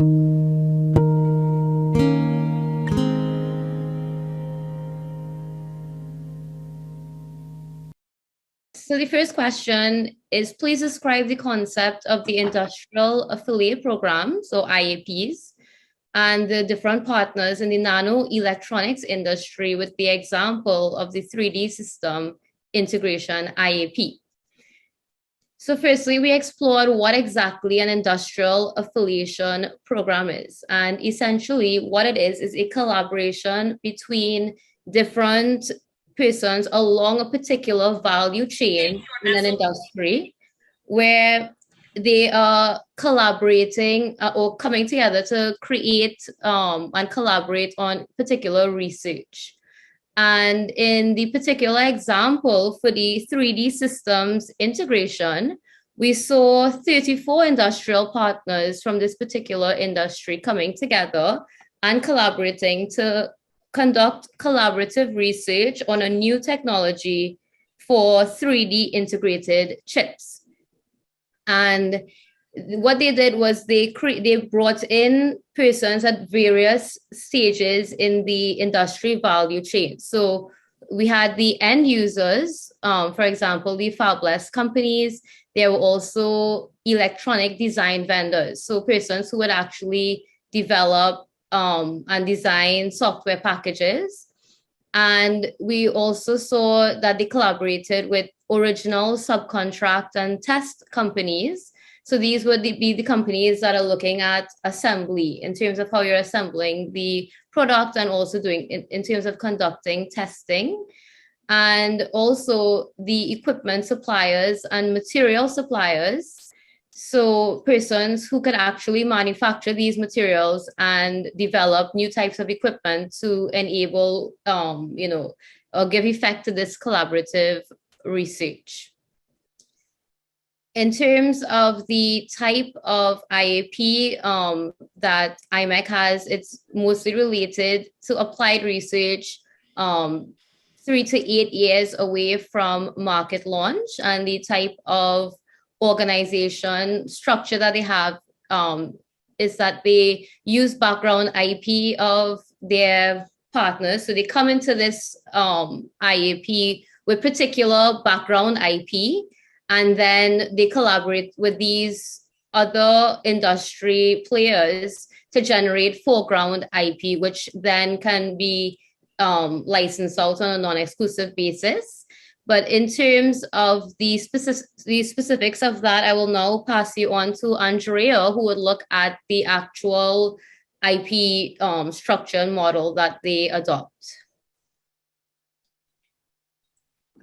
So the first question is, please describe the concept of the Industrial Affiliate Program, so IAPs, and the different partners in the nano-electronics industry with the example of the 3D system integration IAP. So firstly, we explored what exactly an industrial affiliation program is. And essentially what it is a collaboration between different persons along a particular value chain in an industry where they are collaborating or coming together to create and collaborate on particular research. And in the particular example for the 3D systems integration, we saw 34 industrial partners from this particular industry coming together and collaborating to conduct collaborative research on a new technology for 3D integrated chips. And what they did was they brought in persons at various stages in the industry value chain. So we had the end users, for example, the fabless companies. There were also electronic design vendors, so persons who would actually develop and design software packages. And we also saw that they collaborated with original subcontract and test companies. So these would be the companies that are looking at assembly in terms of how you're assembling the product and also doing in terms of conducting testing. And also the equipment suppliers and material suppliers. So persons who could actually manufacture these materials and develop new types of equipment to enable, or give effect to this collaborative research. In terms of the type of IAP that IMEC has, it's mostly related to applied research, 3 to 8 years away from market launch, and the type of organization structure that they have is that they use background IP of their partners. So they come into this IAP with particular background IP, and then they collaborate with these other industry players to generate foreground IP, which then can be licensed out on a non-exclusive basis. But in terms of the specifics of that, I will now pass you on to Andrea, who would look at the actual IP structure and model that they adopt.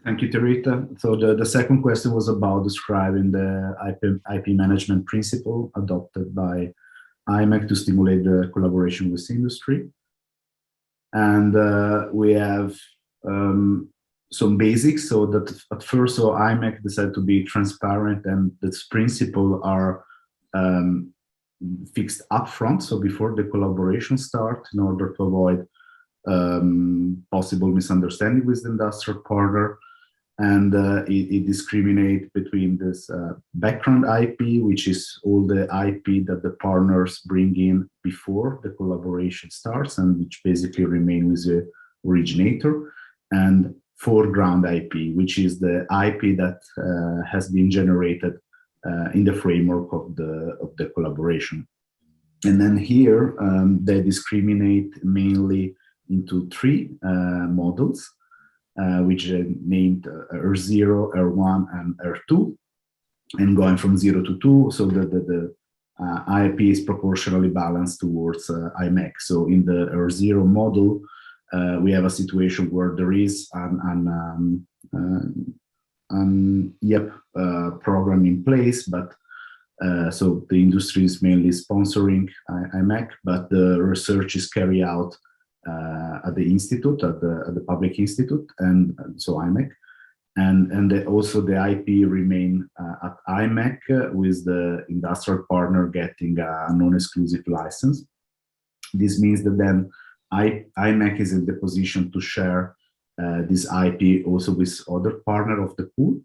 Thank you, Terita. So the second question was about describing the IP management principle adopted by IMEC to stimulate the collaboration with industry. And we have some basics. So that at first, so IMEC decided to be transparent, and this principle are fixed upfront. So before the collaboration start, in order to avoid possible misunderstanding with the industrial partner. And it discriminates between this background IP, which is all the IP that the partners bring in before the collaboration starts, and which basically remain with the originator, and foreground IP, which is the IP that has been generated in the framework of the collaboration. And then here they discriminate mainly into 3 models. Which are named R0, R1, and R2, and going from 0 to 2, so that the IP is proportionally balanced towards IMEC. So in the R0 model, we have a situation where there is an program in place, but so the industry is mainly sponsoring IMEC, but the research is carried out at the institute, at the public institute, and so IMEC, and also the IP remain at IMEC with the industrial partner getting a non-exclusive license. This means that then IMEC is in the position to share this IP also with other partner of the pool,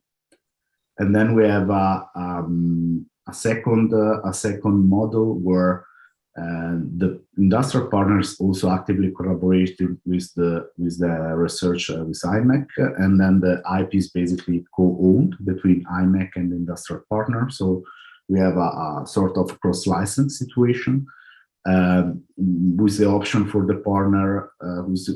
and then we have a second model where The industrial partners also actively collaborated with the research with IMEC, and then the IP is basically co-owned between IMEC and the industrial partner. So we have a sort of cross-license situation with the option for the partner,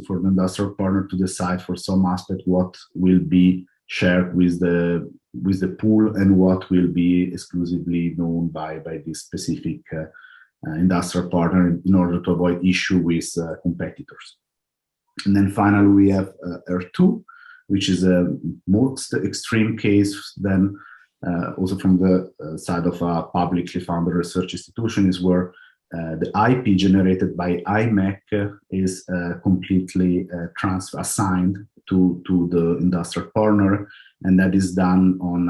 for the industrial partner to decide for some aspect what will be shared with the pool and what will be exclusively known by this specific industrial partner in order to avoid issue with competitors. And then finally, we have R2, which is a most extreme case then also from the side of a publicly funded research institution, is where the IP generated by IMEC is completely assigned to the industrial partner, and that is done on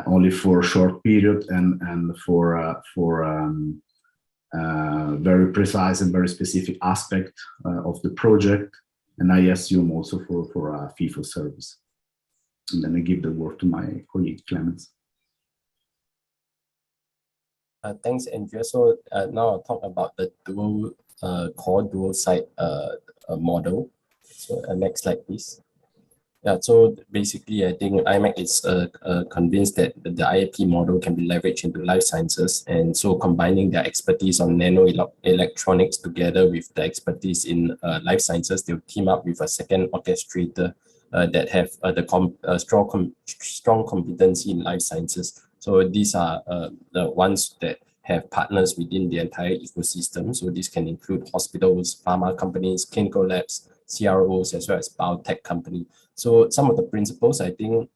only for a short period and for very precise and very specific aspect of the project, and I assume also for a fee for service. And then I give the word to my colleague Clemens. Thanks, Andrea. So now I'll talk about the core dual site model. So next slide, please. Yeah, so basically, I think IMEC is convinced that the IAP model can be leveraged into life sciences, and so combining their expertise on nanoelectronics together with the expertise in life sciences, they'll team up with a second orchestrator that have strong competency in life sciences. So these are the ones that have partners within the entire ecosystem. So this can include hospitals, pharma companies, clinical labs, CROs, as well as biotech company. So some of the principles, I think,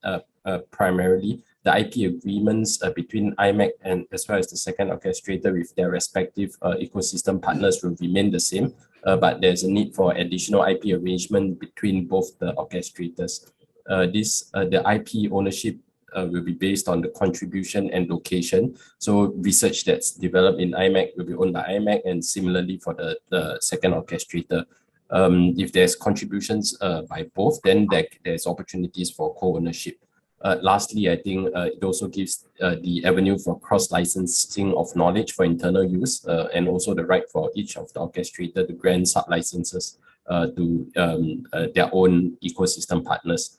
primarily the IP agreements between IMEC and as well as the second orchestrator with their respective ecosystem partners will remain the same, but there's a need for additional IP arrangement between both the orchestrators. The IP ownership will be based on the contribution and location. So research that's developed in IMEC will be owned by IMEC, and similarly for the second orchestrator. If there's contributions by both, then there's opportunities for co-ownership. Lastly, I think it also gives the avenue for cross-licensing of knowledge for internal use, and also the right for each of the orchestrator to grant sub-licenses to their own ecosystem partners.